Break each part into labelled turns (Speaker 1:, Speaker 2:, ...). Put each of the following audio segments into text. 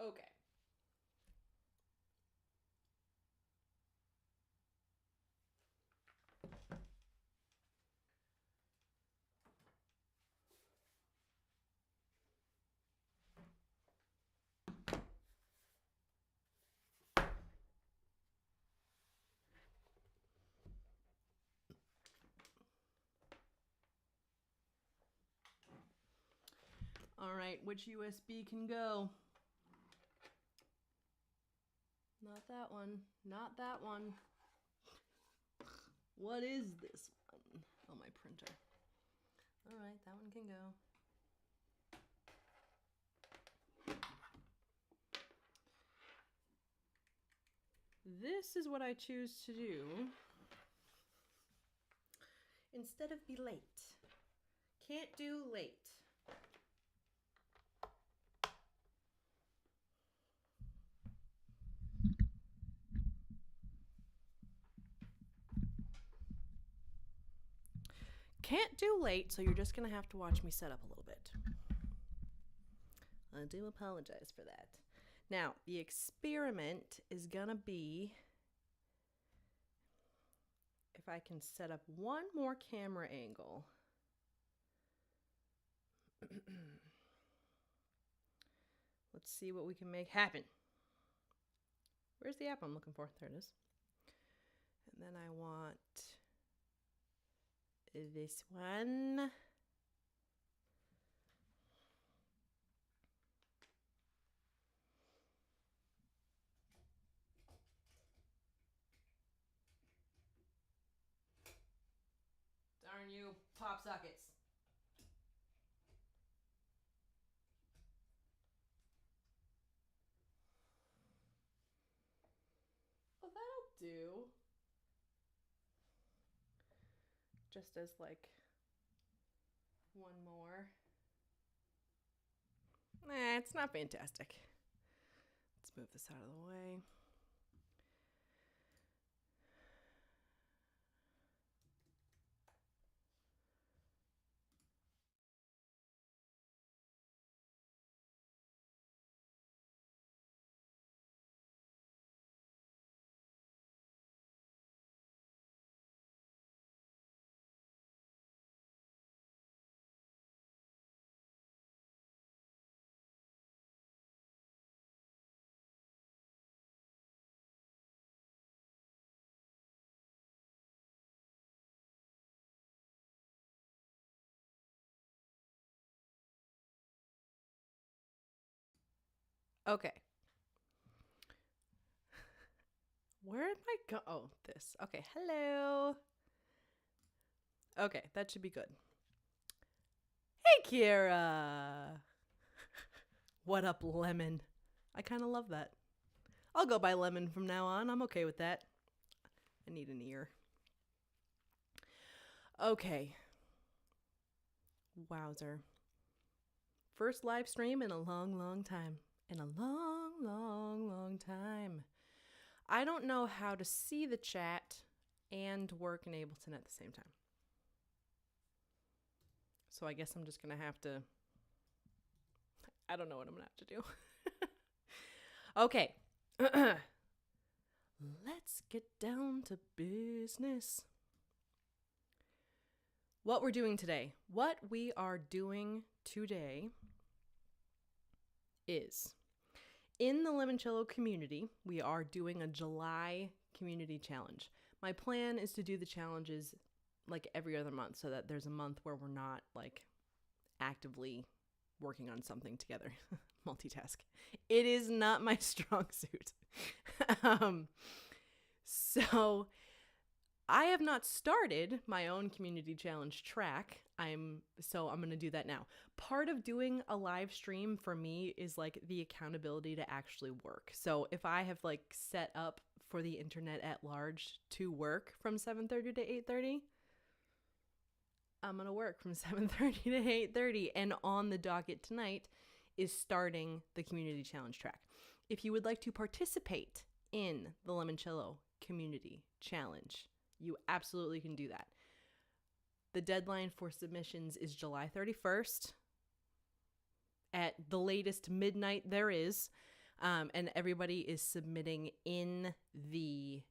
Speaker 1: Okay. All right, which USB can go? Not that one. Not that one. What is this one? Oh, my printer. All right, that one can go. This is what I choose to do instead of be late. Can't do late. Can't do late, so you're just going to have to watch me set up a little bit. I do apologize for that. Now, the experiment is going to be if I can set up one more camera angle. Let's see what we can make happen. Where's the app I'm looking for? There it is. And then I want this one. Darn you, pop sockets. Well, that'll do. Just as like one more. Nah, it's not fantastic. Let's move this out of the way. Okay. Where am I go? Oh, this. Okay, hello. Okay, that should be good. Hey, Kira. What up, Lemon? I kind of love that. I'll go by Lemon from now on. I'm okay with that. I need an ear. Okay. Wowzer. First live stream in a long, long time. In a long, long, long time. I don't know how to see the chat and work in Ableton at the same time. So I guess I'm just going to have to... I don't know what I'm going to have to do. Okay. Let's get down to business. What we're doing today. What we are doing today is, in the Limoncello community, we are doing a July community challenge. My plan is to do the challenges like every other month so that there's a month where we're not like actively working on something together. Multitask. It is not my strong suit. So I have not started my own community challenge track. I'm going to do that now. Part of doing a live stream for me is like the accountability to actually work. So if I have like set up for the internet at large to work from 7:30 to 8:30, I'm going to work from 7:30 to 8:30. And on the docket tonight is starting the community challenge track. If you would like to participate in the Limoncello community challenge, you absolutely can do that. The deadline for submissions is July 31st at the latest midnight there is. And everybody is submitting in the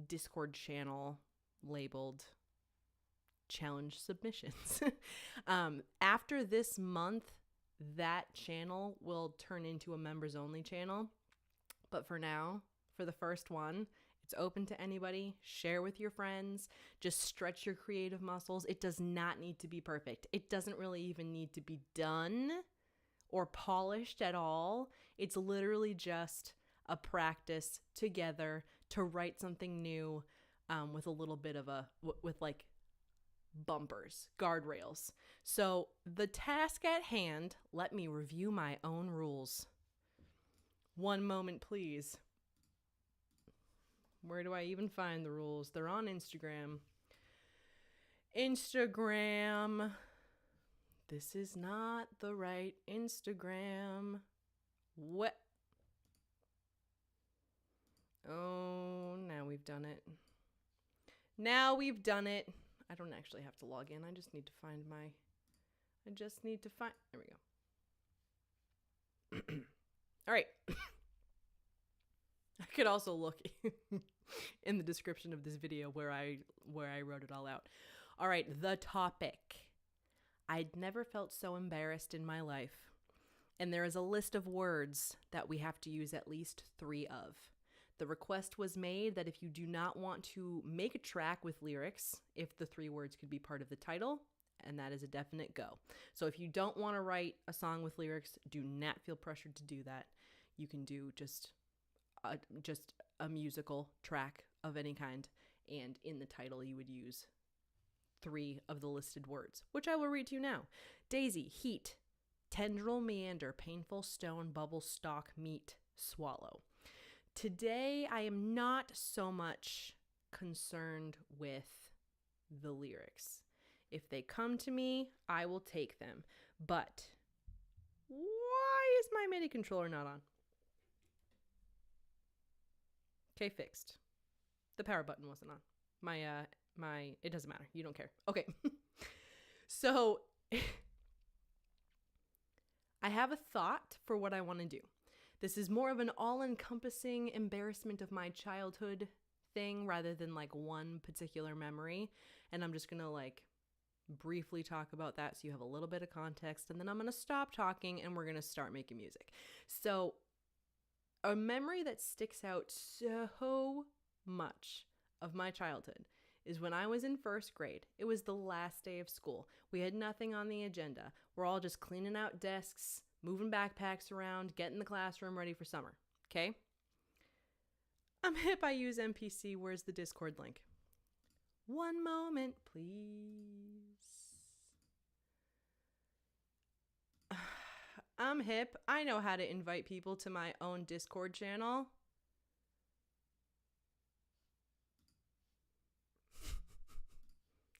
Speaker 1: Discord channel labeled challenge submissions. After this month, that channel will turn into a members only channel. But for now, for the first one, it's open to anybody. Share with your friends. Just stretch your creative muscles. It does not need to be perfect. It doesn't really even need to be done or polished at all. It's literally just a practice together to write something new with a little bit of with like bumpers, guardrails. So the task at hand, let me review my own rules. One moment, please. Where do I even find the rules? They're on Instagram. Instagram. This is not the right Instagram. What? Oh, now we've done it. I don't actually have to log in. I just need to find there we go. All right. I could also look in the description of this video where I wrote it all out. All right, the topic. I'd never felt so embarrassed in my life. And there is a list of words that we have to use at least 3 of. The request was made that if you do not want to make a track with lyrics, if the 3 words could be part of the title, and that is a definite go. So if you don't want to write a song with lyrics, do not feel pressured to do that. You can do just a musical track of any kind, and in the title you would use 3 of the listed words, which I will read to you now. Daisy, heat, tendril, meander, painful, stone, bubble, stalk, meat, swallow. Today I am not so much concerned with the lyrics. If they come to me, I will take them. But why is my MIDI controller not on? Okay, fixed. The power button wasn't on. It doesn't matter. You don't care. Okay. So I have a thought for what I want to do. This is more of an all-encompassing embarrassment of my childhood thing rather than like one particular memory. And I'm just going to like briefly talk about that so you have a little bit of context. And then I'm going to stop talking and we're going to start making music. So a memory that sticks out so much of my childhood is when I was in first grade. It was the last day of school. We had nothing on the agenda. We're all just cleaning out desks, moving backpacks around, getting the classroom ready for summer. Okay? I'm hip. I use MPC. Where's the Discord link? One moment, please. I'm hip. I know how to invite people to my own Discord channel.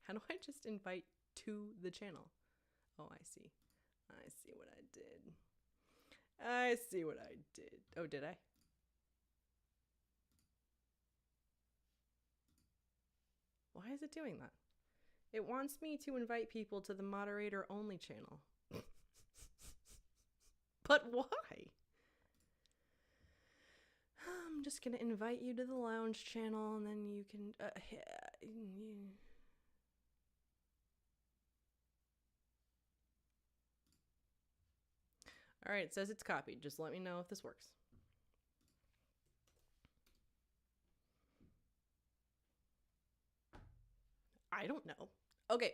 Speaker 1: How do I just invite to the channel? Oh, I see. I see what I did. I see what I did. Oh, did I? Why is it doing that? It wants me to invite people to the moderator only channel. But why? I'm just going to invite you to the lounge channel and then you can... All right, it says it's copied. Just let me know if this works. I don't know. Okay.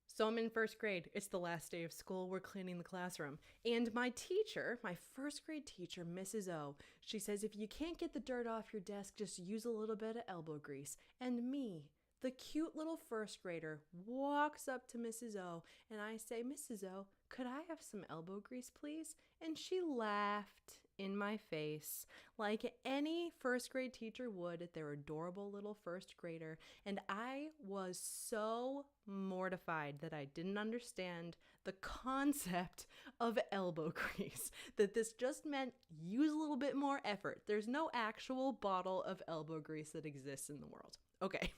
Speaker 1: So I'm in first grade. It's the last day of school. We're cleaning the classroom. And my teacher, my first grade teacher, Mrs. O, she says, if you can't get the dirt off your desk, just use a little bit of elbow grease. And me, the cute little first grader, walks up to Mrs. O and I say, Mrs. O, could I have some elbow grease, please? And she laughed in my face like any first grade teacher would at their adorable little first grader. And I was so mortified that I didn't understand the concept of elbow grease, that this just meant use a little bit more effort. There's no actual bottle of elbow grease that exists in the world. Okay.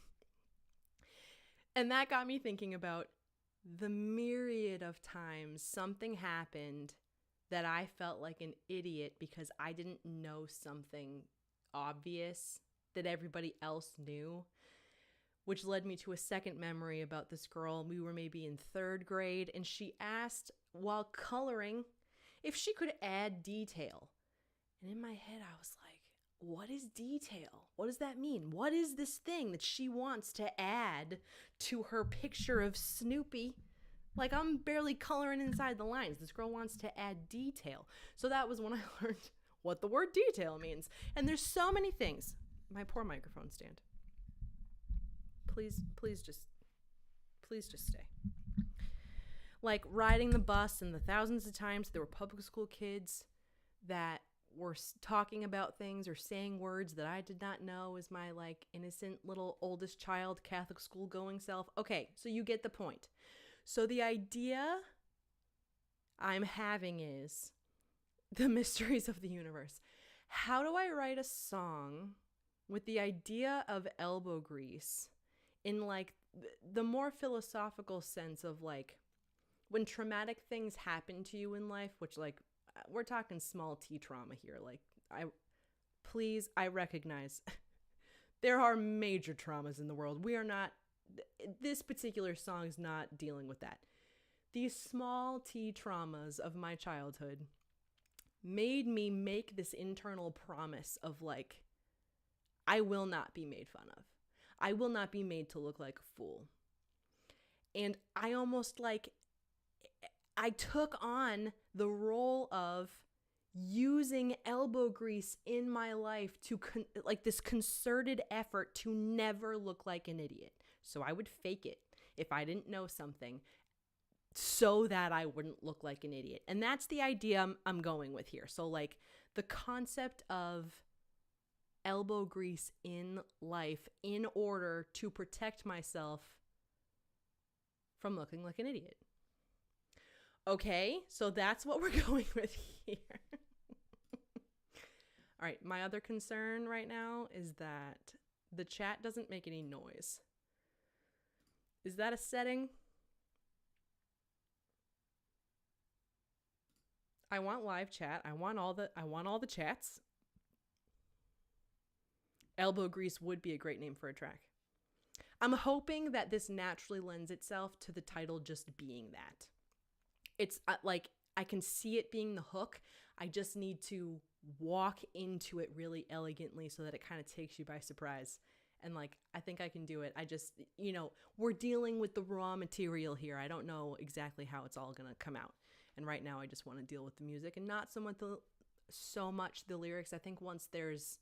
Speaker 1: And that got me thinking about the myriad of times something happened that I felt like an idiot because I didn't know something obvious that everybody else knew, which led me to a second memory about this girl. We were maybe in 3rd grade, and she asked while coloring if she could add detail. And in my head, I was like, what is detail? What does that mean? What is this thing that she wants to add to her picture of Snoopy? Like, I'm barely coloring inside the lines. This girl wants to add detail. So that was when I learned what the word detail means. And there's so many things. My poor microphone stand. Please just stay. Like riding the bus, and the thousands of times there were public school kids that were talking about things or saying words that I did not know as my like innocent little oldest child Catholic school going self. Okay, so you get the point. So the idea I'm having is the mysteries of the universe. How do I write a song with the idea of elbow grease in like the more philosophical sense of like when traumatic things happen to you in life, which like we're talking small t trauma here. Like I recognize there are major traumas in the world. We are not, this particular song is not dealing with that. These small t traumas of my childhood made me make this internal promise of like, I will not be made fun of. I will not be made to look like a fool. And I almost like, I took on the role of using elbow grease in my life to like this concerted effort to never look like an idiot. So I would fake it if I didn't know something so that I wouldn't look like an idiot. And that's the idea I'm going with here. So like the concept of elbow grease in life in order to protect myself from looking like an idiot. Okay, so that's what we're going with here. All right, my other concern right now is that the chat doesn't make any noise. Is that a setting? I want live chat. I want all the chats. Elbow grease would be a great name for a track. I'm hoping that this naturally lends itself to the title just being that. It's like I can see it being the hook. I just need to walk into it really elegantly so that it kind of takes you by surprise. And like, I think I can do it. I just, we're dealing with the raw material here. I don't know exactly how it's all going to come out. And right now I just want to deal with the music and not so much the lyrics. I think once there's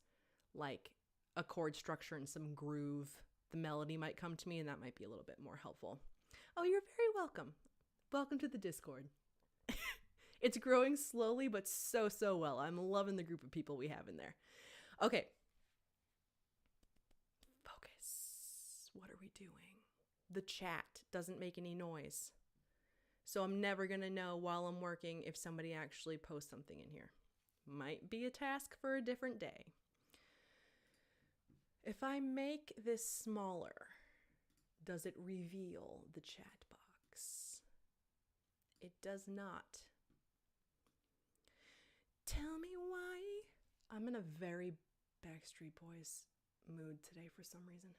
Speaker 1: like a chord structure and some groove, the melody might come to me, and that might be a little bit more helpful. Oh, you're very welcome. Welcome to the Discord. It's growing slowly, but so well. I'm loving the group of people we have in there. Okay. Focus. What are we doing? The chat doesn't make any noise. So I'm never going to know while I'm working if somebody actually posts something in here. Might be a task for a different day. If I make this smaller, does it reveal the chat box? It does not. Tell me why. I'm in a very Backstreet Boys mood today for some reason.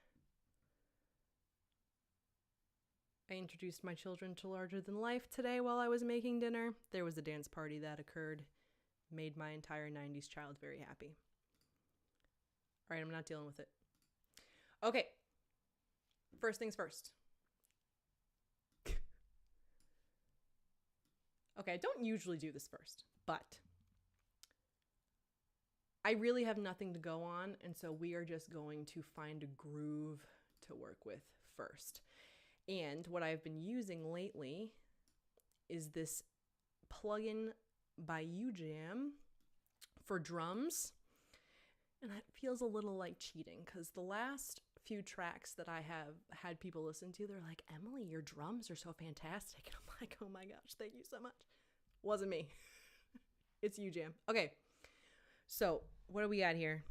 Speaker 1: I introduced my children to Larger Than Life today while I was making dinner. There was a dance party that occurred. Made my entire 90s child very happy. All right, I'm not dealing with it. Okay. First things first. Okay, I don't usually do this first, but I really have nothing to go on, and so we are just going to find a groove to work with first. And what I've been using lately is this plugin by UJam for drums. And that feels a little like cheating because the last few tracks that I have had people listen to, they're like, Emily, your drums are so fantastic. And I'm like, oh my gosh, thank you so much. Wasn't me. It's UJam. Okay. So what do we got here?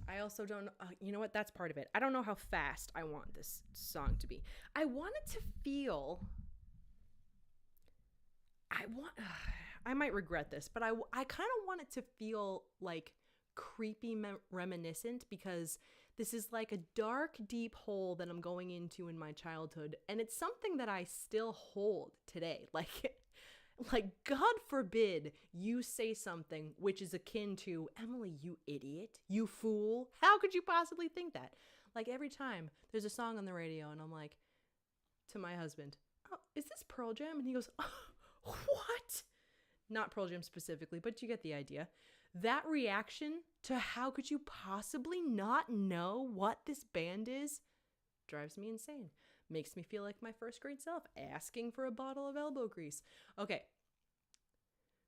Speaker 1: I also don't, you know what? That's part of it. I don't know how fast I want this song to be. I want it to feel I might regret this, but I kind of want it to feel like creepy reminiscent, because this is like a dark, deep hole that I'm going into in my childhood, and it's something that I still hold today. Like God forbid you say something which is akin to, Emily, you idiot, you fool. How could you possibly think that? Like every time there's a song on the radio and I'm like, to my husband, oh, is this Pearl Jam? And he goes, oh, what? Not Pearl Jam specifically, but you get the idea. That reaction to how could you possibly not know what this band is drives me insane. Makes me feel like my first grade self asking for a bottle of elbow grease. Okay.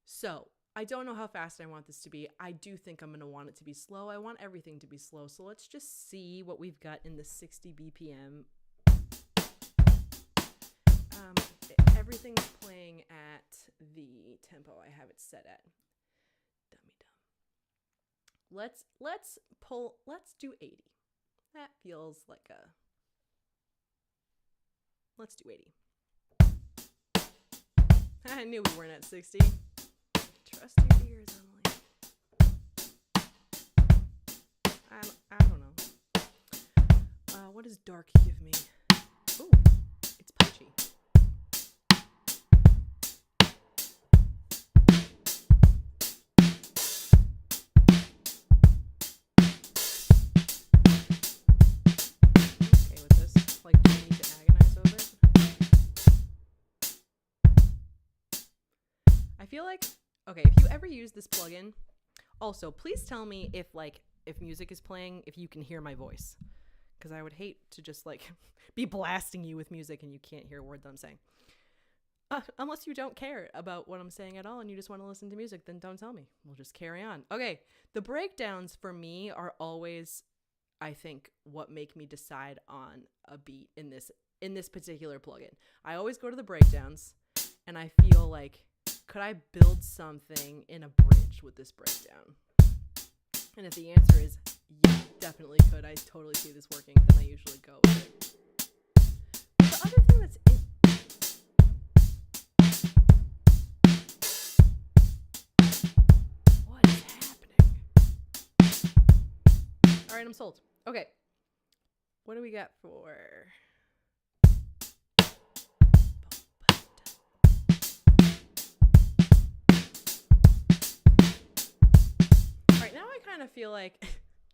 Speaker 1: So I don't know how fast I want this to be. I do think I'm going to want it to be slow. I want everything to be slow. So let's just see what we've got in the 60 BPM. Everything's playing at the tempo I have it set at. Dummy dumb. Let's do 80. That feels like a... Let's do 80. I knew we weren't at 60. Trust your ears, Emily. I don't know. What does dark give me? Ooh, it's punchy. Okay with this. Like, do I need to agonize over it? I feel like, okay, if you ever use this plugin, also, please tell me if music is playing, if you can hear my voice. Because I would hate to just, be blasting you with music and you can't hear a word that I'm saying. Unless you don't care about what I'm saying at all and you just want to listen to music, then don't tell me. We'll just carry on. Okay, the breakdowns for me are always, I think, what make me decide on a beat in this particular plugin. I always go to the breakdowns and I feel like, could I build something in a bridge with this breakdown? And if the answer is yeah, definitely could, I totally see this working, then I usually go with it. But the other thing that's what is happening? All right, I'm sold. Okay. What do we got for... Now I kind of feel like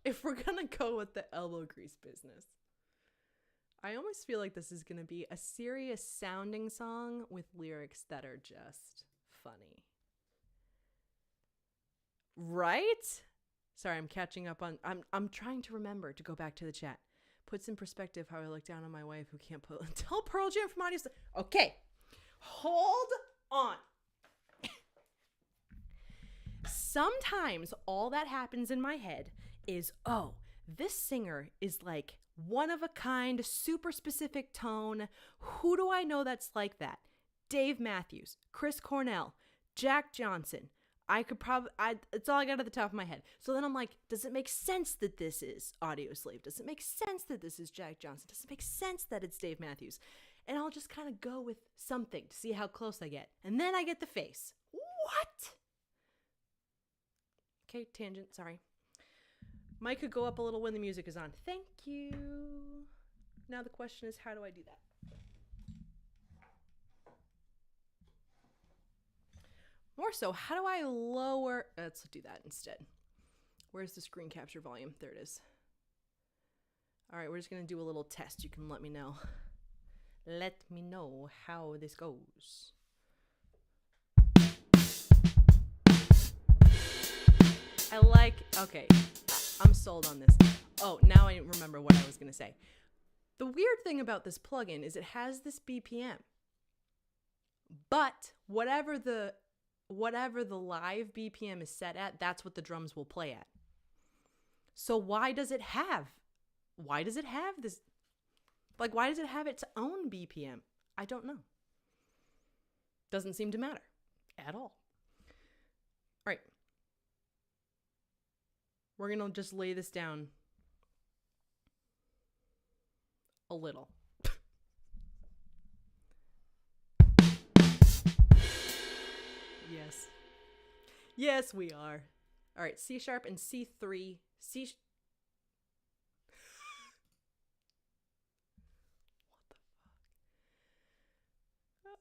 Speaker 1: if we're going to go with the elbow grease business, I almost feel like this is going to be a serious sounding song with lyrics that are just funny. Right? Sorry, I'm catching up on, I'm trying to remember to go back to the chat. Puts in perspective how I look down on my wife who can't tell Pearl Jam from audio. Okay. Hold on. Sometimes all that happens in my head is, oh, this singer is like one of a kind, super specific tone. Who do I know that's like that? Dave Matthews, Chris Cornell, Jack Johnson. It's all I got at the top of my head. So then I'm like, does it make sense that this is Audioslave? Does it make sense that this is Jack Johnson? Does it make sense that it's Dave Matthews? And I'll just kind of go with something to see how close I get. And then I get the face. What? Okay, tangent, sorry. Mic could go up a little when the music is on. Thank you. Now the question is, how do I do that? More so, how do I lower... Let's do that instead. Where's the screen capture volume? There it is. All right, we're just going to do a little test. You can let me know. Let me know how this goes. Okay, I'm sold on this. Oh, now I remember what I was going to say. The weird thing about this plugin is it has this BPM. But whatever the live BPM is set at, that's what the drums will play at. So why does it have this? Like, why does it have its own BPM? I don't know. Doesn't seem to matter at all. All right. We're going to just lay this down a little. Yes, we are. All right, C sharp and C3.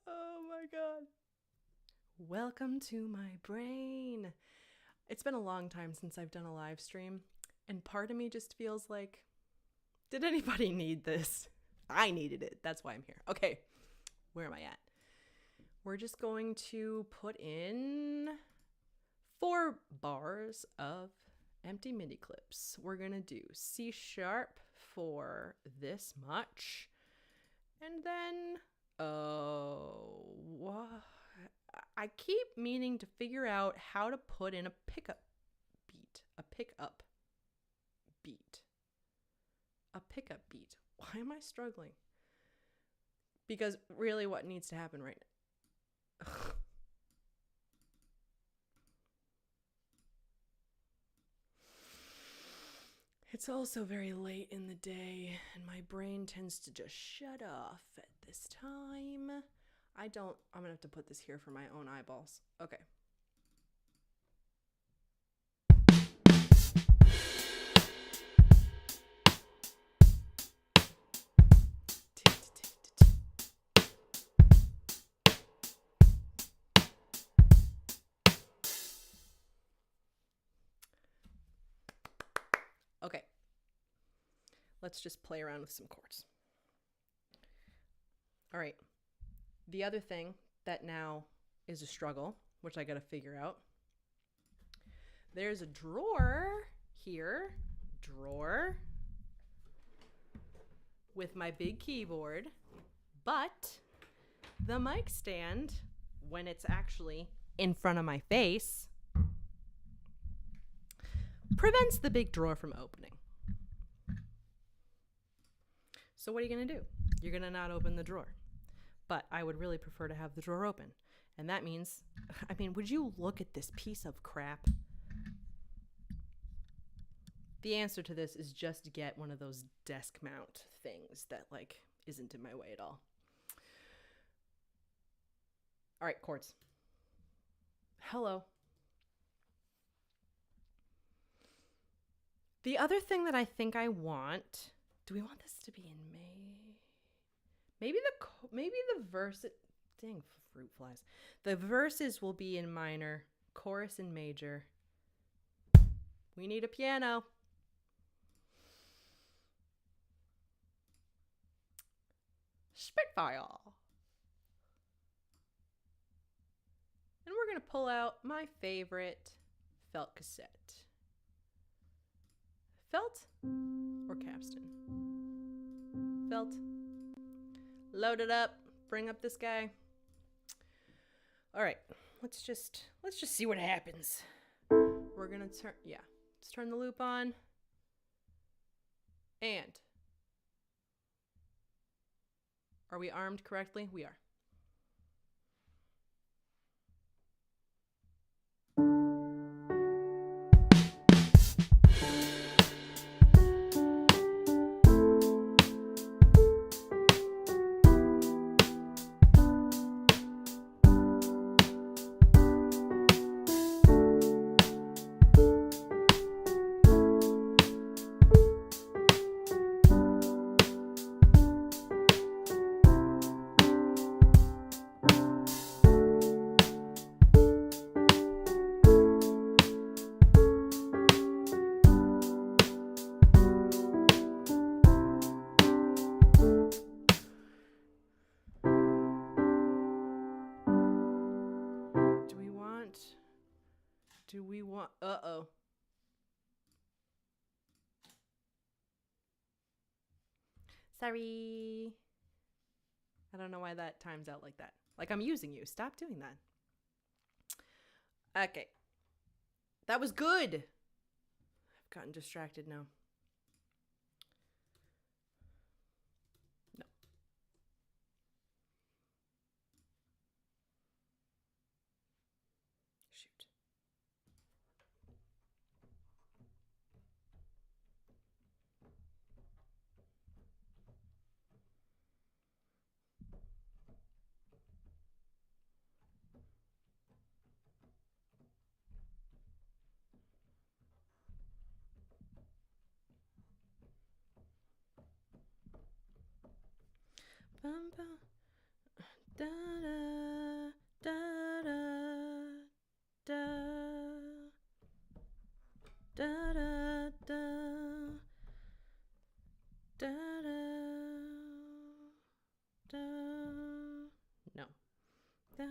Speaker 1: Oh my god. Welcome to my brain. It's been a long time since I've done a live stream, and part of me just feels like, did anybody need this? I needed it. That's why I'm here. Okay, where am I at? We're just going to put in 4 bars of empty MIDI clips. We're going to do C sharp for this much. And then, I keep meaning to figure out how to put in a pickup beat. Why am I struggling? Because really what needs to happen right now? It's also very late in the day, and my brain tends to just shut off at this time. I'm gonna have to put this here for my own eyeballs. Okay. Okay. Let's just play around with some chords. All right. The other thing that now is a struggle, which I got to figure out. There's a drawer here, with my big keyboard, but the mic stand, when it's actually in front of my face, prevents the big drawer from opening. So what are you going to do? You're going to not open the drawer. But I would really prefer to have the drawer open. And that means, would you look at this piece of crap? The answer to this is just to get one of those desk mount things that isn't in my way at all. All right, chords. Hello. The other thing that I think I want, do we want this to be in May? Maybe the verse, dang fruit flies. The verses will be in minor, chorus in major. We need a piano. Spitfire. And we're going to pull out my favorite felt cassette. Felt or capstan? Felt. Load it up. Bring up this guy. All right. Let's just see what happens. We're going to let's turn the loop on. And are we armed correctly? We are. Do we want, uh-oh. Sorry. I don't know why that times out like that. Like I'm using you. Stop doing that. Okay. That was good. I've gotten distracted now. No. Shoot. Bum, bum. Da da da da da da da da da da. No. Da da.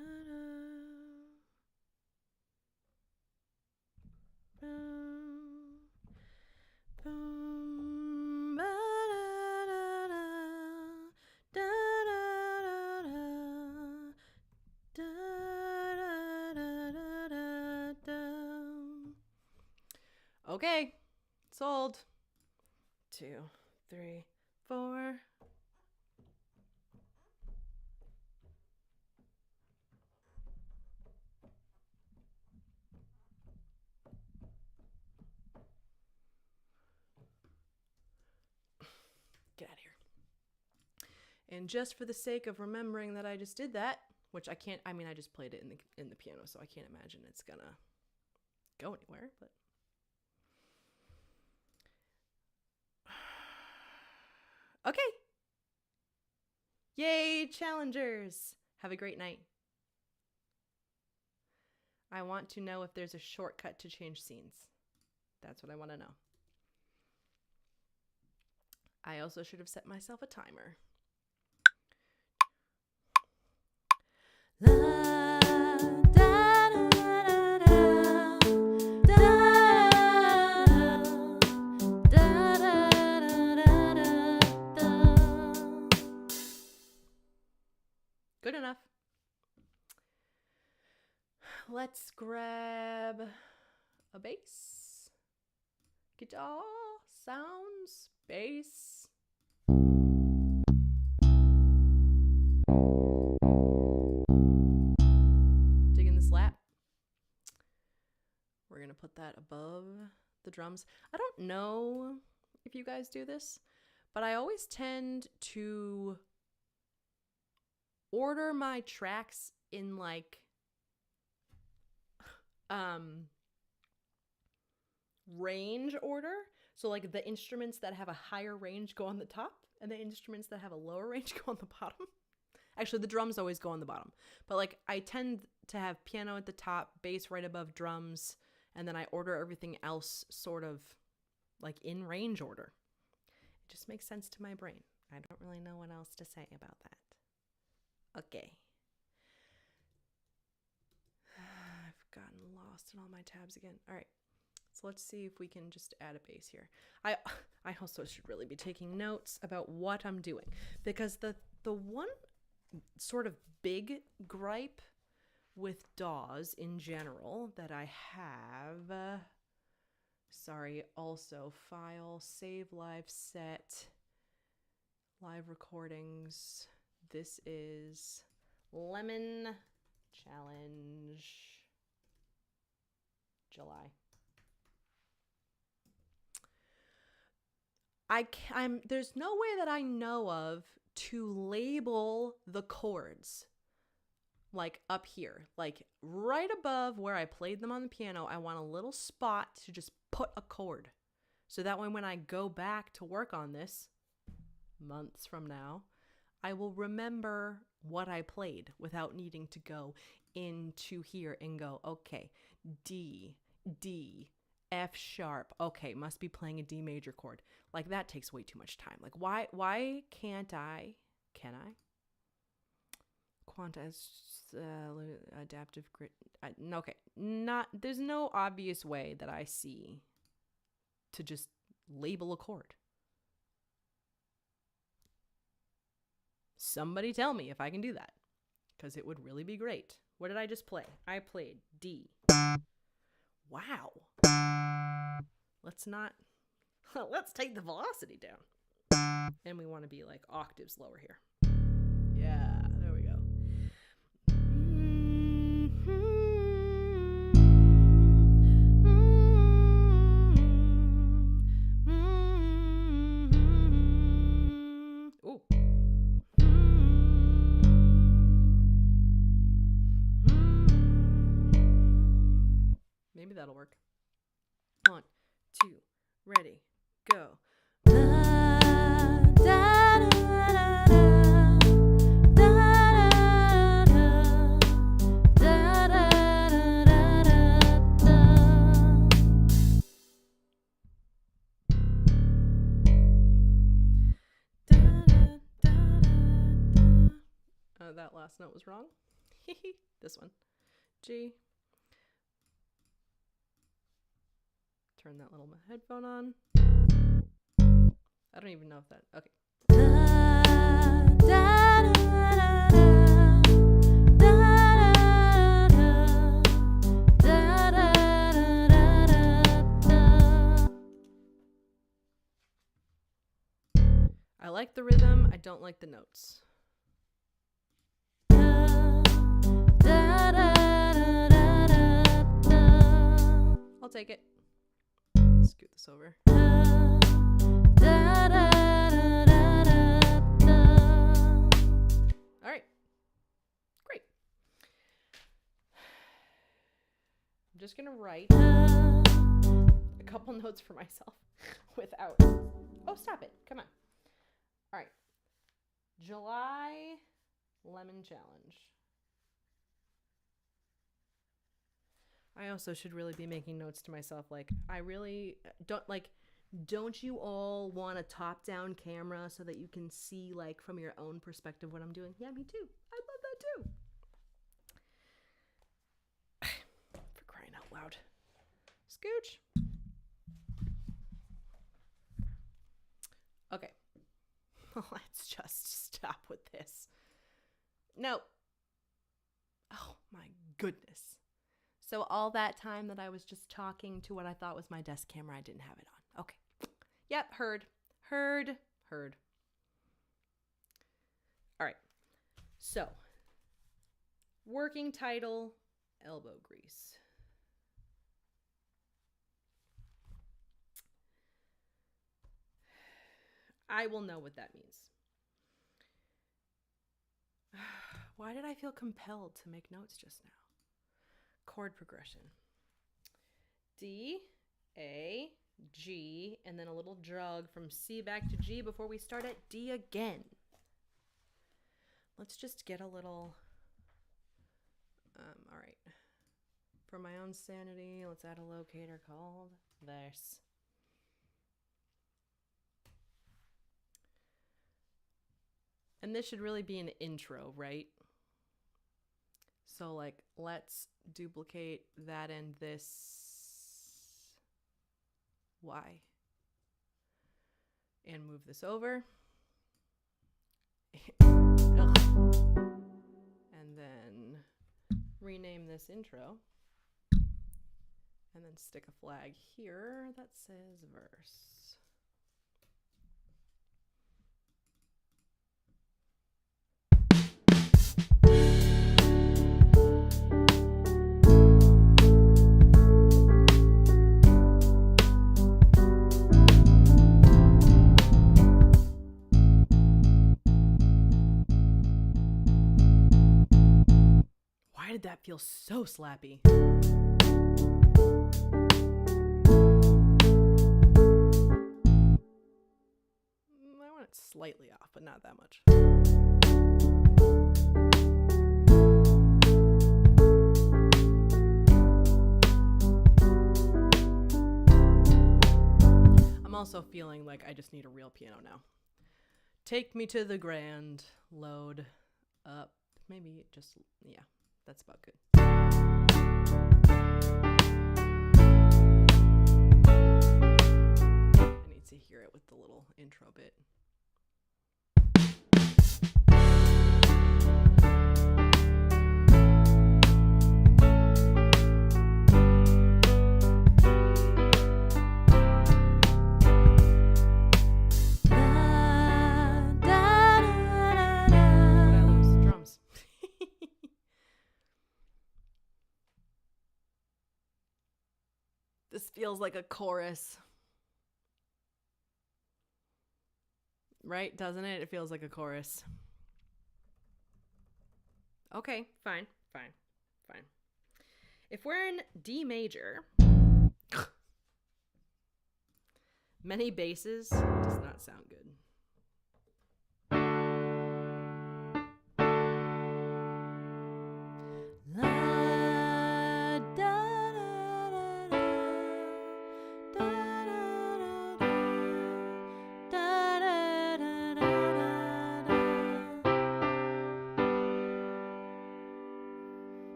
Speaker 1: Boom, ba, da, da, da, da, da, da, da, da. Okay, sold. 2, 3, 4. Get out of here. And just for the sake of remembering that I just did that, which I can't, I mean, I just played it in the piano, so I can't imagine it's gonna go anywhere, but. Okay. Yay, challengers. Have a great night. I want to know if there's a shortcut to change scenes. That's what I want to know. I also should have set myself a timer. La, da, da, da, da, da, da, da, da. Good enough. Let's grab a bass. Guitar, sounds, bass. Digging the slap. We're going to put that above the drums. I don't know if you guys do this, but I always tend to order my tracks in like range order. So like the instruments that have a higher range go on the top and the instruments that have a lower range go on the bottom. Actually, the drums always go on the bottom. But like I tend to have piano at the top, bass right above drums, and then I order everything else sort of like in range order. It just makes sense to my brain. I don't really know what else to say about that. Okay. I've gotten lost in all my tabs again. All right. So let's see if we can just add a bass here. I also should really be taking notes about what I'm doing, because the one sort of big gripe with DAWs in general that I have, also file, save live set, live recordings. This is Lemon Challenge July. There's no way that I know of to label the chords like up here, like right above where I played them on the piano. I want a little spot to just put a chord. So that way when I go back to work on this months from now, I will remember what I played without needing to go into here and go, okay, D, F sharp. Okay, must be playing a D major chord. Like that takes way too much time. Like why can't I? Can I? Quantize adaptive grid. Okay, there's no obvious way that I see to just label a chord. Somebody tell me if I can do that, because it would really be great. What did I just play? I played D. Wow. Let's take the velocity down. And we want to be like octaves lower here. Yeah, there we go. Ooh. Maybe that'll work. 1, 2, ready, go. Da, da, da, da, da. last note was wrong. This one. G. Turn that little headphone on. I don't even know if that... Okay. I like the rhythm. I don't like the notes. I'll take it. Scoot this over. All right. Great. I'm just going to write a couple notes for myself without... Oh, stop it. Come on. All right. July Lemon Challenge. I also should really be making notes to myself. Like, I really don't you all want a top-down camera so that you can see, like, from your own perspective what I'm doing? Yeah, me too. I love that too. For crying out loud. Scooch. Okay. Let's just stop with this. No. Oh, my goodness. So all that time that I was just talking to what I thought was my desk camera, I didn't have it on. Okay. Yep, heard. All right. So, working title, elbow grease. I will know what that means. Why did I feel compelled to make notes just now? Chord progression. D, A, G, and then a little jog from C back to G before we start at D again. Let's just get a little, all right. For my own sanity, let's add a locator called this. And this should really be an intro, right? So like, let's duplicate that and this Y. And move this over. And then rename this intro. And then stick a flag here that says verse. Why did that feel so slappy? I want it slightly off, but not that much. I'm also feeling like I just need a real piano now. Take me to the grand, load up. Maybe just, yeah, that's about good. I need to hear it with the little intro bit. This feels like a chorus. Right? Doesn't it? It feels like a chorus. Okay, fine. If we're in D major, many basses does not sound good.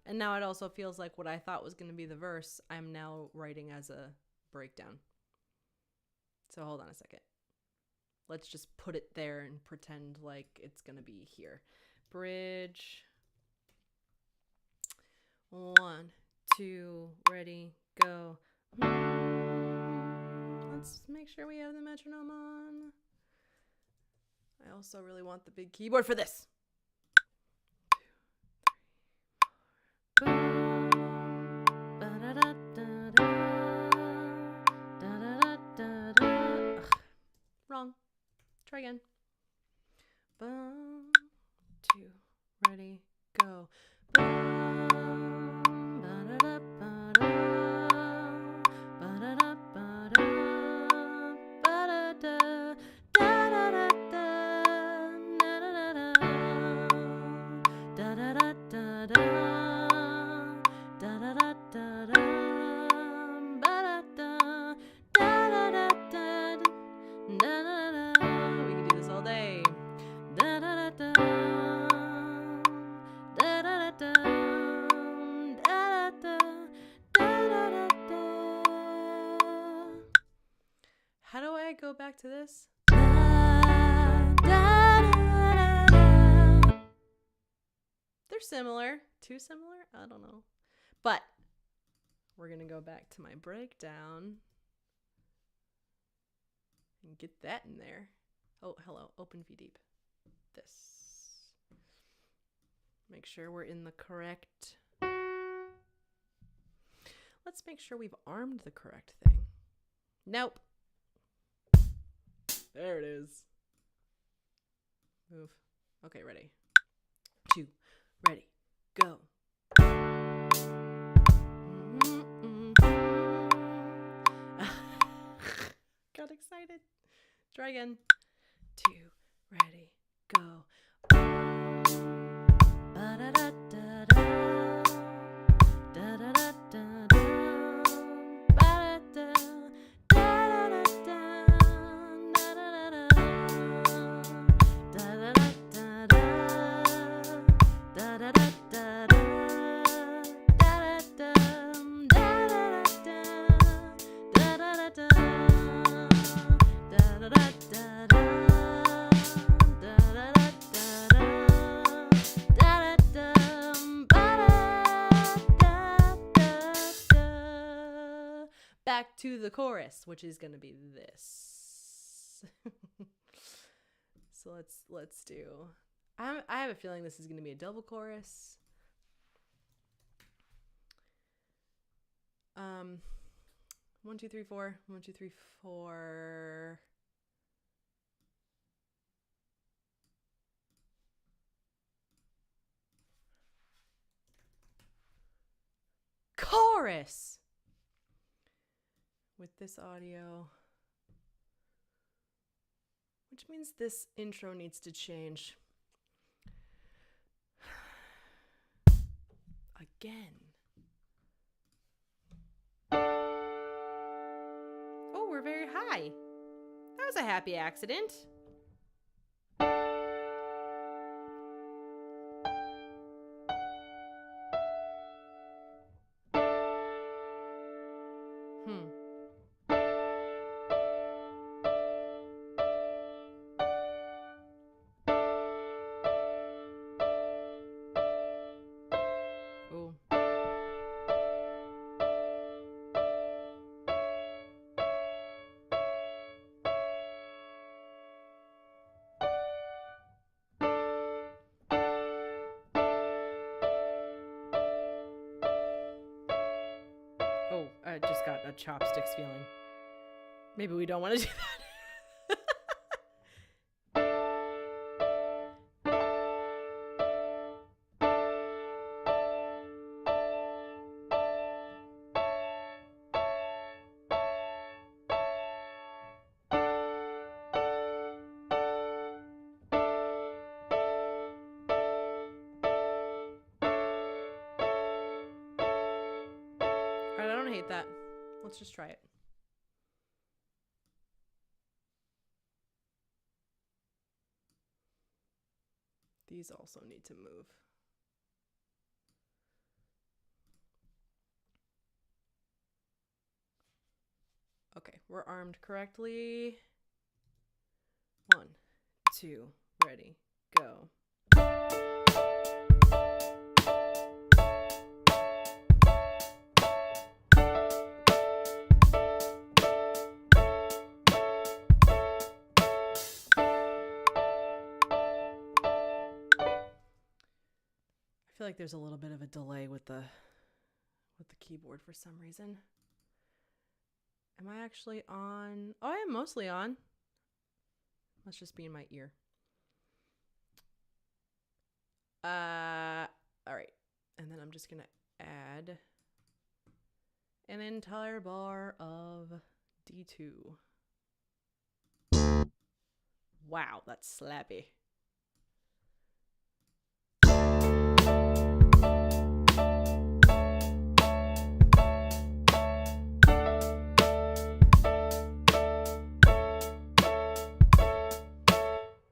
Speaker 1: And now it also feels like what I thought was going to be the verse, I'm now writing as a breakdown. So hold on a second. Let's just put it there and pretend like it's going to be here. Bridge. 1, 2, ready, go. Let's make sure we have the metronome on. I also really want the big keyboard for this. 2, 3, 4. Wrong. Try again. 2, ready, go. We can do this all day. How do I go back to this? They're similar. Too similar? I don't know. But we're going to go back to my breakdown and get that in there. Oh, hello. Open V deep. This. Make sure we're in the correct. Let's make sure we've armed the correct thing. Nope. There it is. Move. Okay, ready. 2, ready, go. Got excited. Try again. 2, ready, go. Back to the chorus, which is going to be this. So let's do. I have a feeling this is going to be a double chorus. 1, 2, 3, 4. 1, 2, 3, 4. Chorus. With this audio, which means this intro needs to change. Again. Oh, we're very high. That was a happy accident. Oh. a chopsticks feeling. Maybe we don't want to do that. I don't hate that. Let's just try it. These also need to move. Okay, we're armed correctly. 1, 2, ready, go. I feel like there's a little bit of a delay with the keyboard for some reason. Am I actually on? Oh, I am mostly on. Must just be in my ear. All right. And then I'm just going to add an entire bar of D2. Wow, that's slappy.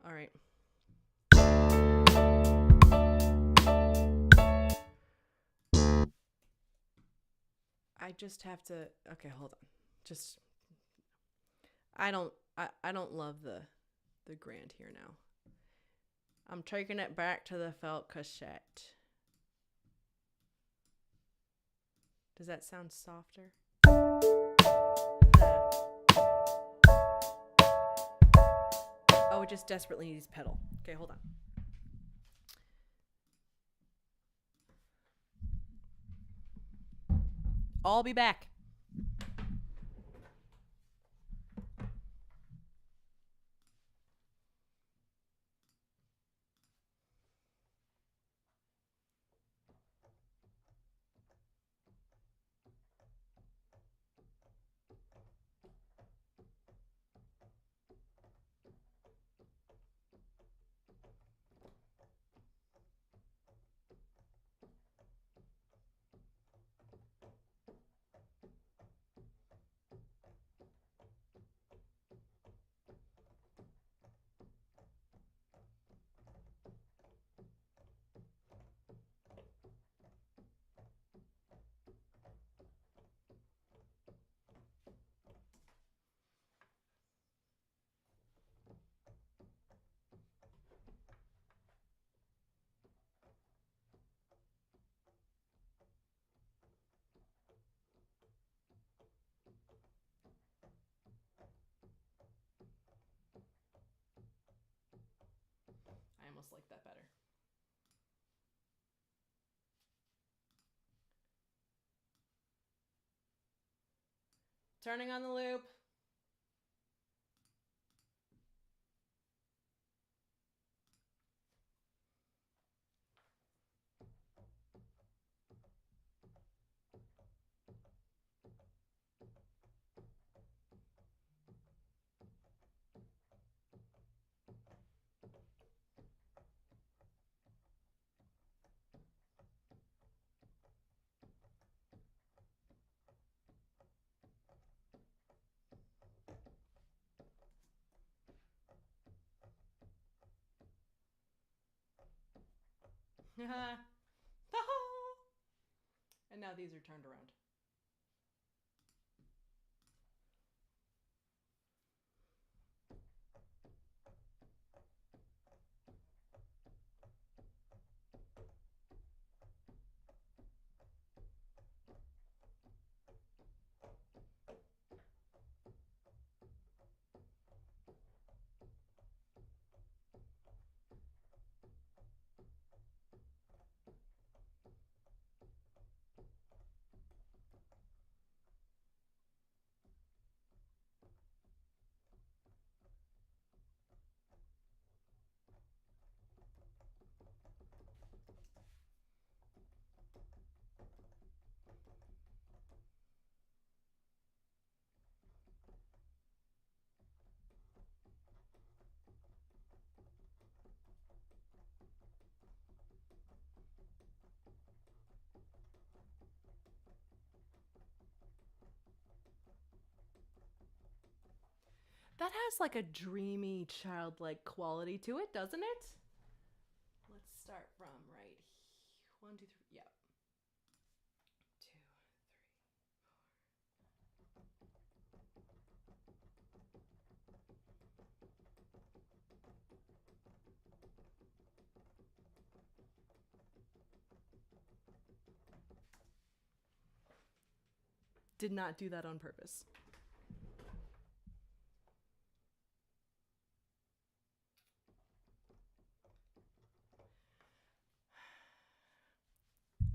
Speaker 1: All right. I just have to, okay, hold on. Just, I don't love the grand here now. I'm taking it back to the felt cassette. Does that sound softer? Oh, it just desperately needs pedal. Okay, hold on. I'll be back. I almost like that better. Turning on the loop. And now these are turned around. That has like a dreamy, childlike quality to it, doesn't it? Let's start from right here. 1, 2, 3. Yep. 2, 3. Did not do that on purpose.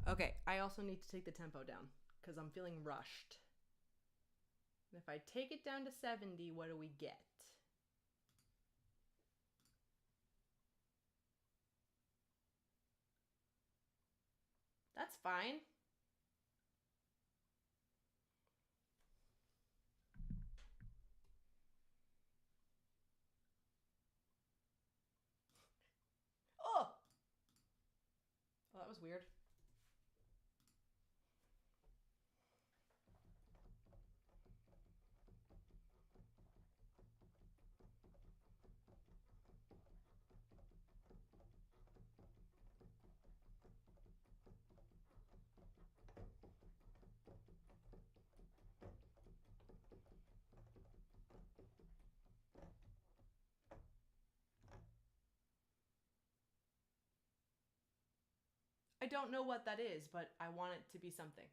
Speaker 1: Okay, I also need to take the tempo down because I'm feeling rushed. And if I take it down to 70, what do we get? That's fine. Oh! Oh, that was weird. I don't know what that is, but I want it to be something.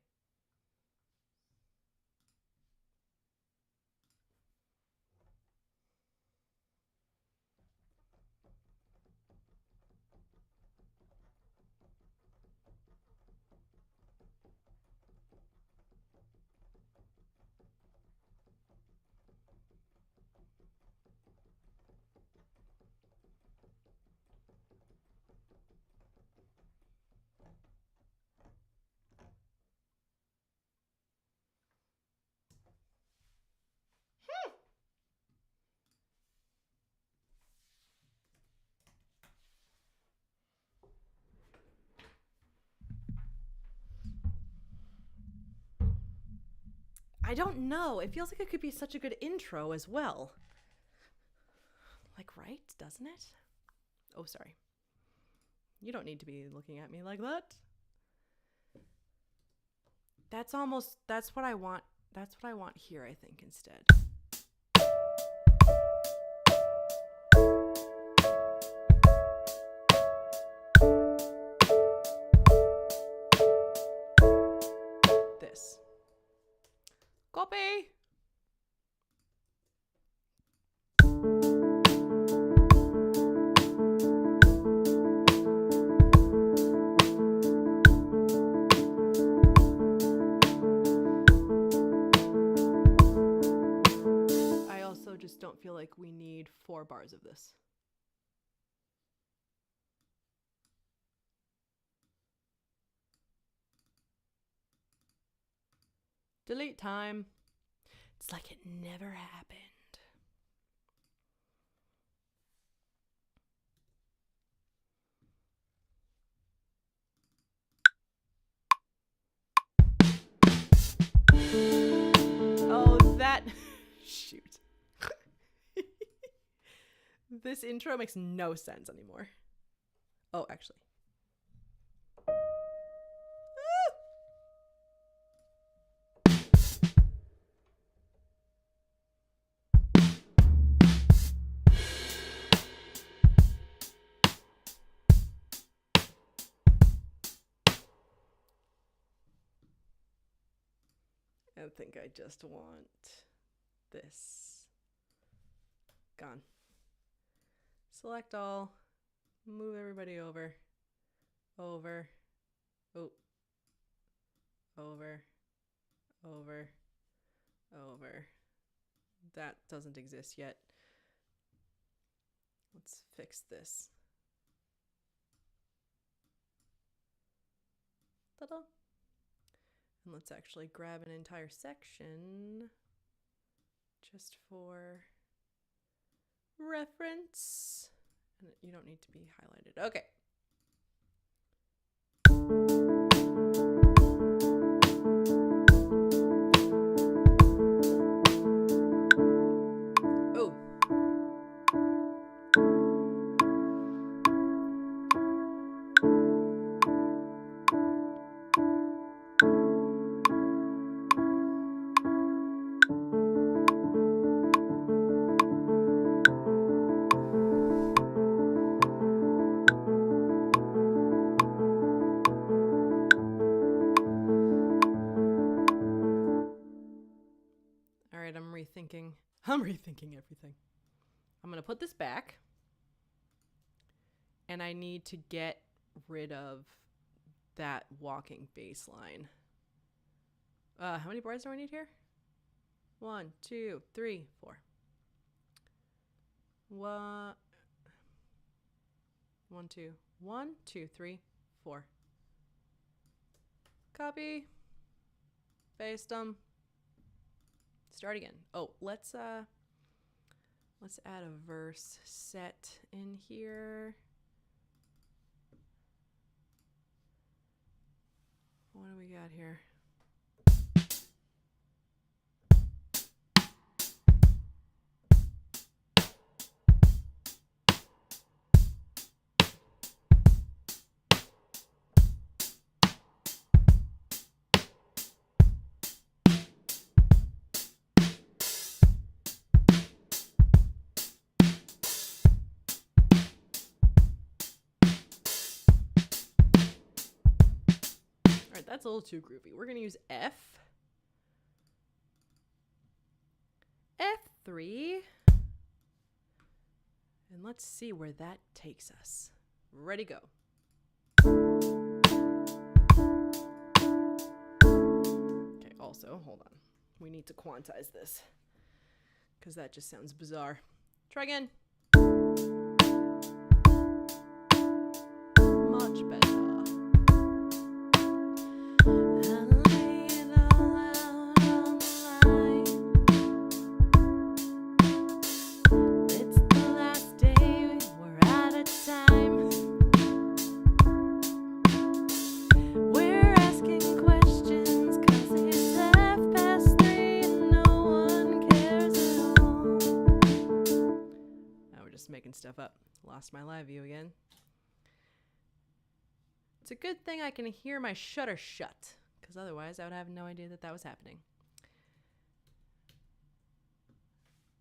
Speaker 1: I don't know. It feels like it could be such a good intro as well. Like, right? Doesn't it? Oh, sorry. You don't need to be looking at me like that. That's what I want. That's what I want here, I think, instead. This. Copy! I also just don't feel like we need 4 bars of this. Delete time. It's like it never happened. Oh, that... Shoot. This intro makes no sense anymore. Oh, actually. I think I just want this. Gone. Select all. Move everybody over. Over. Oh. Over. Over. Over. That doesn't exist yet. Let's fix this. Ta-da! And let's actually grab an entire section just for reference. And you don't need to be highlighted. Okay. Oh, I'm rethinking everything. I'm going to put this back. And I need to get rid of that walking baseline. How many bars do I need here? 1, 2, 3, 4. 1, 2, 1, 2, 3, 4. Copy. Paste them. Start again. Oh, let's add a verse set in here. What do we got here? That's a little too groovy. We're going to use F. F3. And let's see where that takes us. Ready, go. Okay, also, hold on. We need to quantize this because that just sounds bizarre. Try again. Much better. Making stuff up. Lost my live view again. It's a good thing I can hear my shutter shut, because otherwise I would have no idea that that was happening.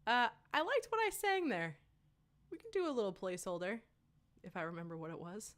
Speaker 1: I liked what I sang there. We can do a little placeholder if I remember what it was.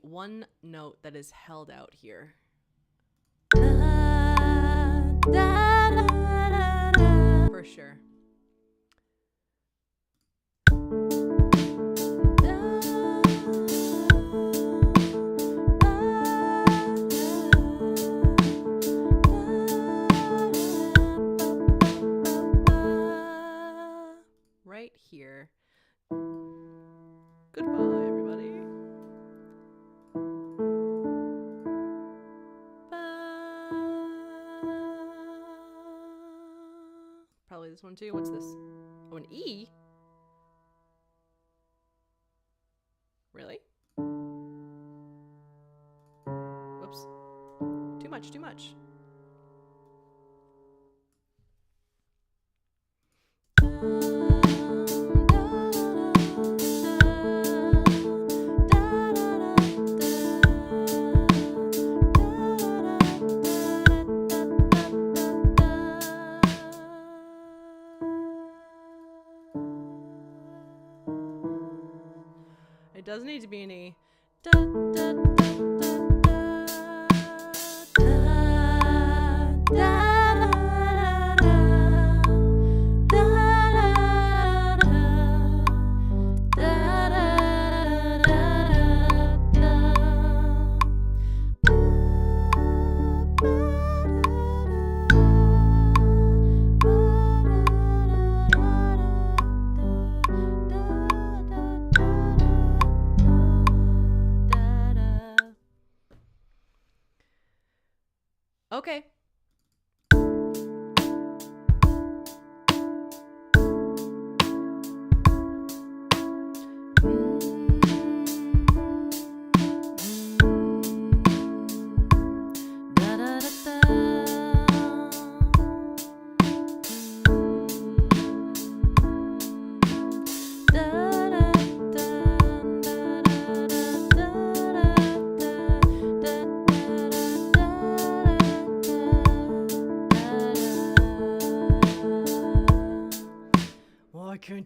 Speaker 1: One note that is held out here. For sure. Right here. Goodbye, everybody. Probably this one too. What's this? Oh, an E? Really? Whoops. Too much, too much. It doesn't need to be an E. Okay.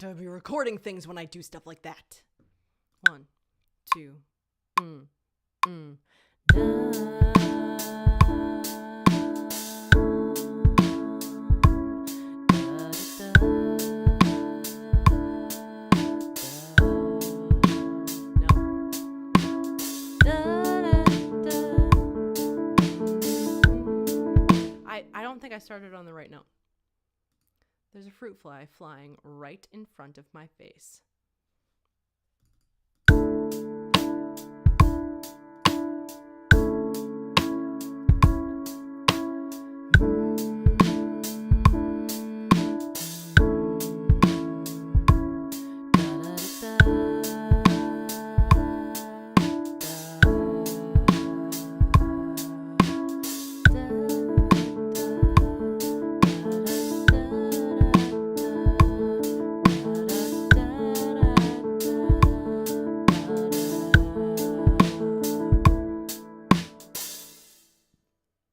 Speaker 1: meant to be recording things when I do stuff like that. 1, 2, I don't think I started on the right note. There's a fruit fly flying right in front of my face.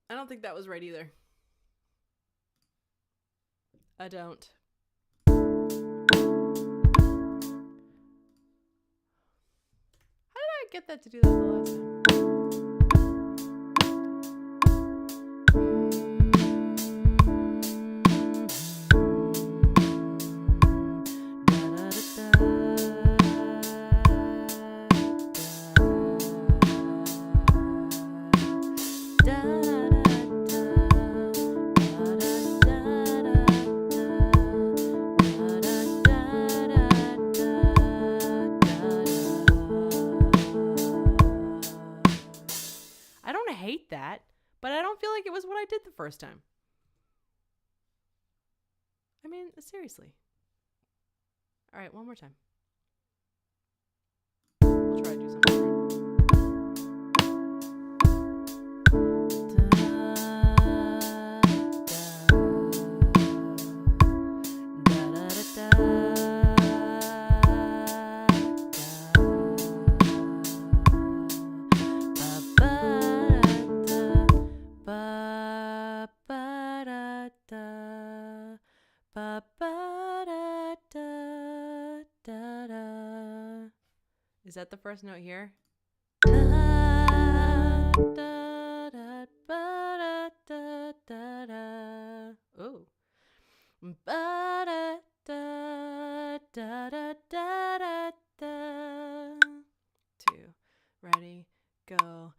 Speaker 1: I don't think that was right either. I don't. How did I get that to do that the last time? I don't hate that, but I don't feel like it was what I did the first time. I mean, seriously. All right, one more time. We'll try to do something different. Is that the first note here? Ooh. 2. Ready, go.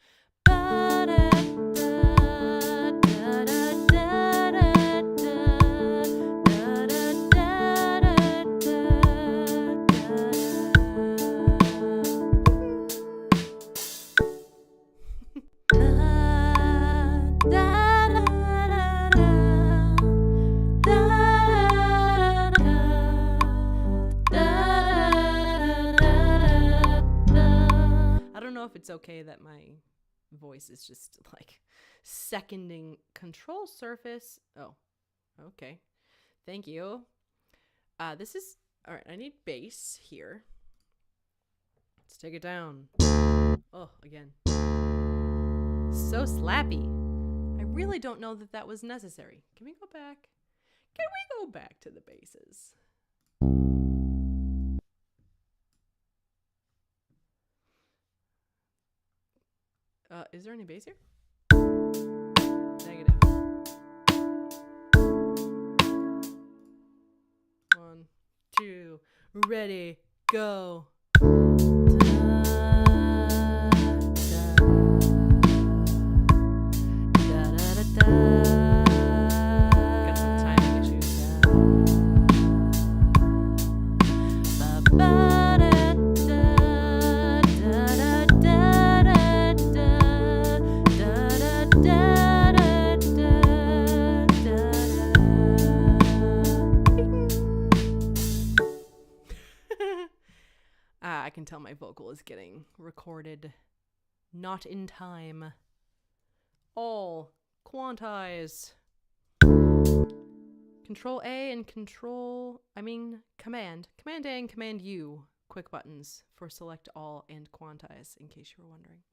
Speaker 1: I don't know if it's okay that my voice is just like seconding control surface. Oh, okay. Thank you. This is, all right, I need bass here. Let's take it down. Oh, again. So slappy. I really don't know that that was necessary. Can we go back? Can we go back to the basses? Is there any bass here? Negative. 1, 2, ready, go. Got some timing issues. I can tell my vocal is getting recorded not in time. All quantize. Control A and Command A and Command U, quick buttons for select all and quantize, in case you were wondering.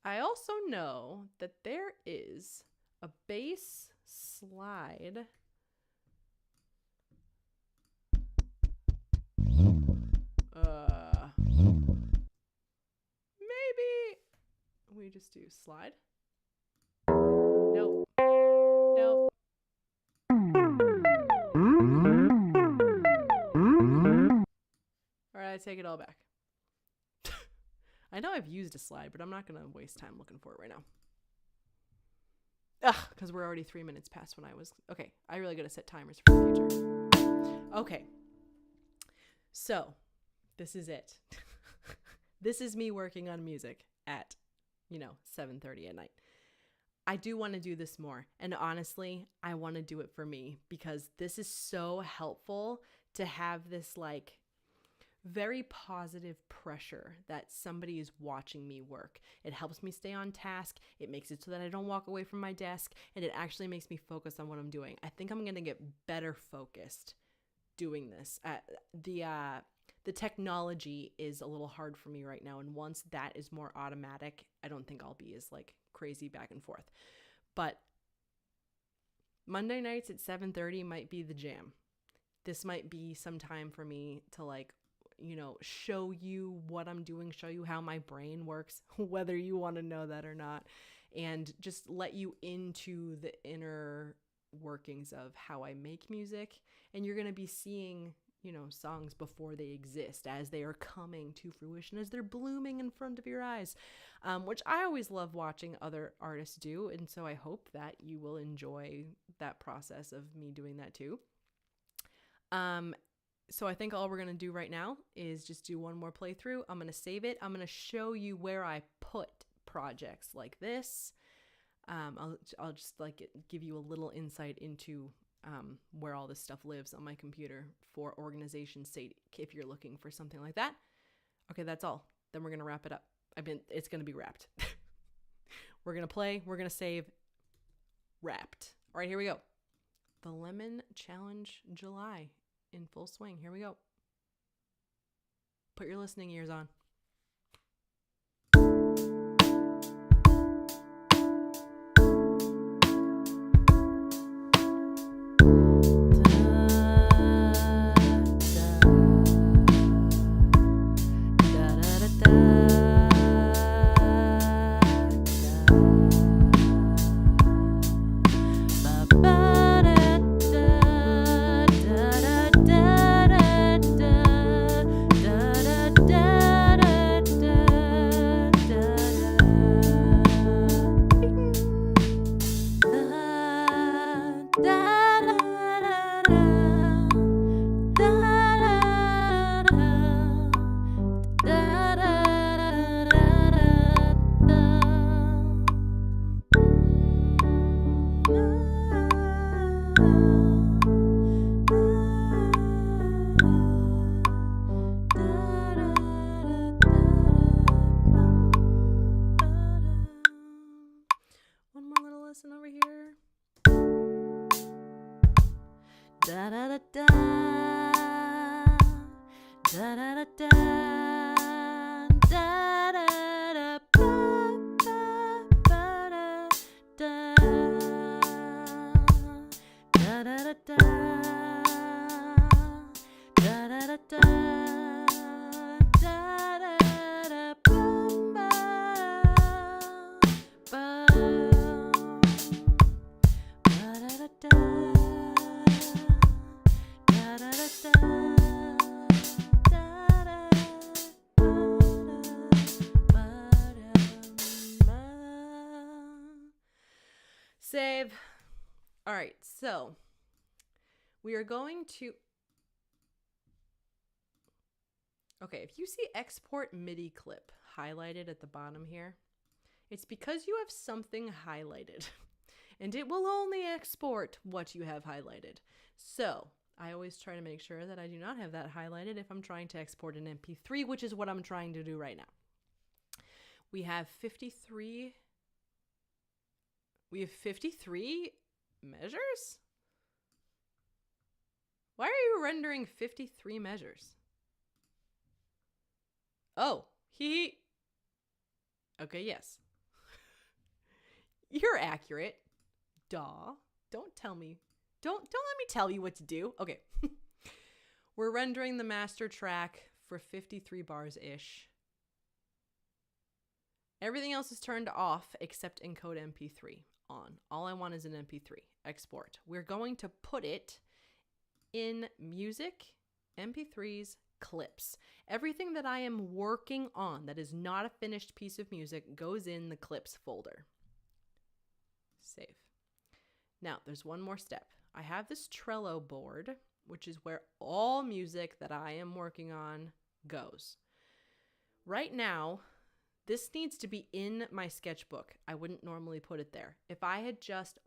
Speaker 1: I also know that there is a bass slide we just do slide? Nope. Nope. All right, I take it all back. I know I've used a slide, but I'm not going to waste time looking for it right now. Because we're already 3 minutes past when I was... Okay, I really got to set timers for the future. Okay. So, this is it. This is me working on music at, 7:30 at night. I do want to do this more. And honestly, I want to do it for me because this is so helpful to have this very positive pressure that somebody is watching me work. It helps me stay on task. It makes it so that I don't walk away from my desk, and it actually makes me focus on what I'm doing. I think I'm going to get better focused doing this. The technology is a little hard for me right now, and once that is more automatic, I don't think I'll be as crazy back and forth. But Monday nights at 7:30 might be the jam. This might be some time for me to show you what I'm doing, show you how my brain works, whether you want to know that or not, and just let you into the inner workings of how I make music. And you're going to be seeing, songs before they exist, as they are coming to fruition, as they're blooming in front of your eyes, which I always love watching other artists do. And so I hope that you will enjoy that process of me doing that too. So I think all we're going to do right now is just do one more playthrough. I'm going to save it. I'm going to show you where I put projects like this. I'll just give you a little insight into where all this stuff lives on my computer for organization's sake, if you're looking for something like that. Okay, that's all. Then we're going to wrap it up. It's going to be wrapped. We're going to play. We're going to save. Wrapped. All right, here we go. The Lemon Challenge July. In full swing. Here we go. Put your listening ears on. Over here. Da da da da da da da da da da da da da da da Save. All right, so we are going to... Okay, if you see export MIDI clip highlighted at the bottom here, it's because you have something highlighted, and it will only export what you have highlighted. So I always try to make sure that I do not have that highlighted if I'm trying to export an MP3, which is what I'm trying to do right now. We have 53 measures? Why are you rendering 53 measures? Oh, okay, yes. You're accurate. Duh. Don't let me tell you what to do. Okay. We're rendering the master track for 53 bars-ish. Everything else is turned off except encode MP3 on. All I want is an MP3 export. We're going to put it in music, MP3s, clips. Everything that I am working on that is not a finished piece of music goes in the clips folder. Save. Now, there's one more step. I have this Trello board, which is where all music that I am working on goes. Right now, this needs to be in my sketchbook. I wouldn't normally put it there. If I had just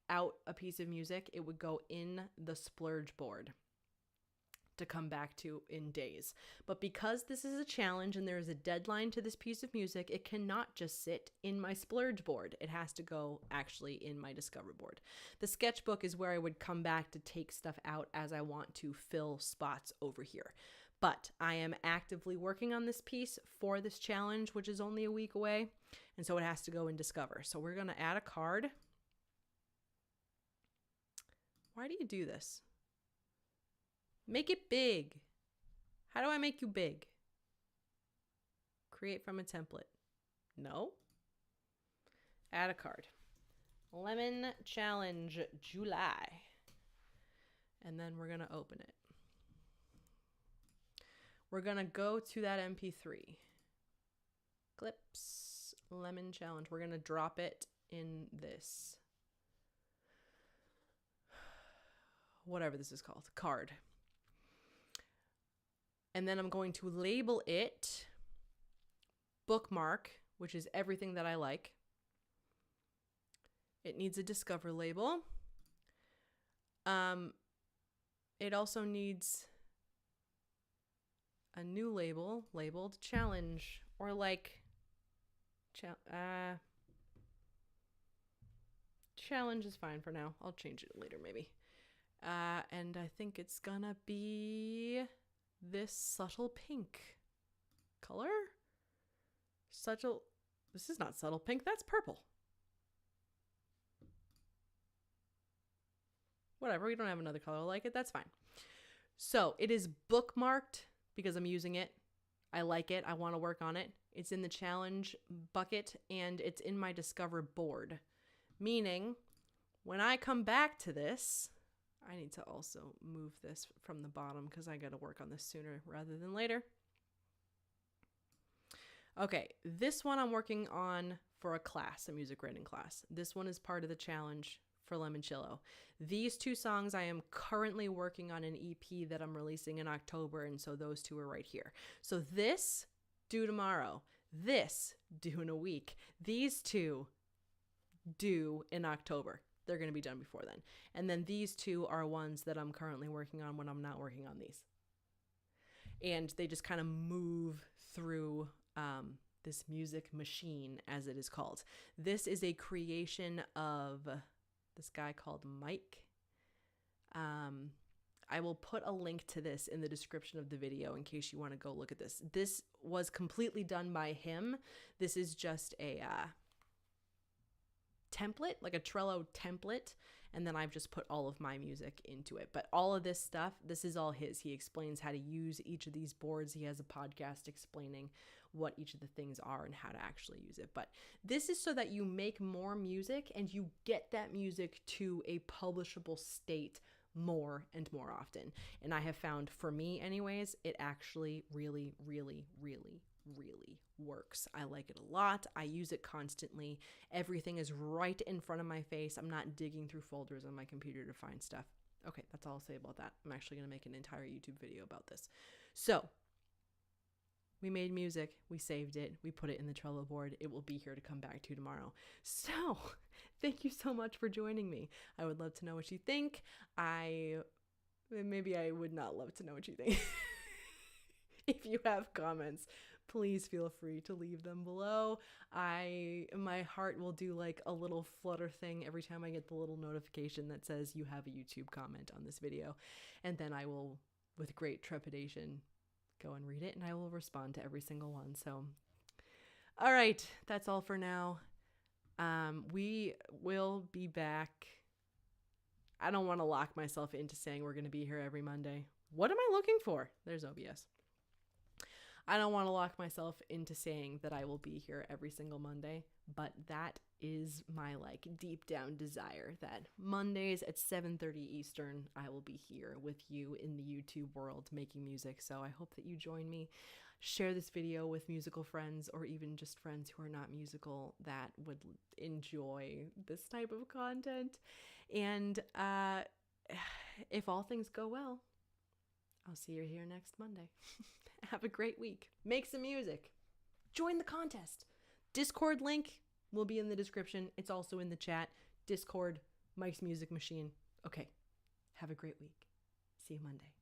Speaker 1: out a piece of music, it would go in the splurge board to come back to in days. But because this is a challenge and there is a deadline to this piece of music, it cannot just sit in my splurge board. It has to go actually in my discover board. The sketchbook is where I would come back to take stuff out as I want to fill spots over here. But I am actively working on this piece for this challenge, which is only a week away. And so it has to go in Discover. So we're going to add a card. Why do you do this? Make it big. How do I make you big? Create from a template. No. Add a card. Lemon Challenge July. And then we're going to open it. We're going to go to that MP3. Clips, Lemon Challenge. We're going to drop it in this. Whatever this is called. Card. And then I'm going to label it bookmark, which is everything that I like. It needs a discover label. It also needs a new label labeled challenge, or like challenge is fine for now. I'll change it later maybe. And I think it's gonna be this subtle pink color. This is not subtle pink, that's purple. Whatever, we don't have another color like it, that's fine. So it is bookmarked because I'm using it. I like it. I want to work on it. It's in the challenge bucket and it's in my discover board. Meaning, when I come back to this, I need to also move this from the bottom because I got to work on this sooner rather than later. Okay, this one I'm working on for a class, a music writing class. This one is part of the challenge for Limoncello. These two songs I am currently working on an EP that I'm releasing in October, and so those two are right here. So this due tomorrow, this due in a week, these two due in October. They're going to be done before then. And then these two are ones that I'm currently working on when I'm not working on these. And they just kind of move through this music machine, as it is called. This is a creation of this guy called Mike. I will put a link to this in the description of the video in case you want to go look at this. This was completely done by him. This is just a template, like a Trello template, and then I've just put all of my music into it. But all of this stuff, this is all his. He explains how to use each of these boards. He has a podcast explaining what each of the things are and how to actually use it. But this is so that you make more music and you get that music to a publishable state more and more often. And I have found, for me anyways, it actually really, really, really, really works. I like it a lot. I use it constantly. Everything is right in front of my face. I'm not digging through folders on my computer to find stuff. Okay, that's all I'll say about that. I'm actually going to make an entire YouTube video about this. So, we made music, we saved it, we put it in the Trello board. It will be here to come back to tomorrow. So, thank you so much for joining me. I would love to know what you think. Maybe I would not love to know what you think. If you have comments, please feel free to leave them below. My heart will do like a little flutter thing every time I get the little notification that says you have a YouTube comment on this video. And then I will, with great trepidation, go and read it, and I will respond to every single one. So, all right, that's all for now. We will be back. I don't want to lock myself into saying we're going to be here every Monday. What am I looking for? There's OBS. I don't want to lock myself into saying that I will be here every single Monday, but that is my like deep down desire that Mondays at 7:30 Eastern I will be here with you in the YouTube world making music. So I hope that you join me. Share this video with musical friends or even just friends who are not musical that would enjoy this type of content. And if all things go well, I'll see you here next Monday. Have a great week. Make some music. Join the contest. Discord link will be in the description. It's also in the chat. Discord, Mike's Music Machine. Okay. Have a great week. See you Monday.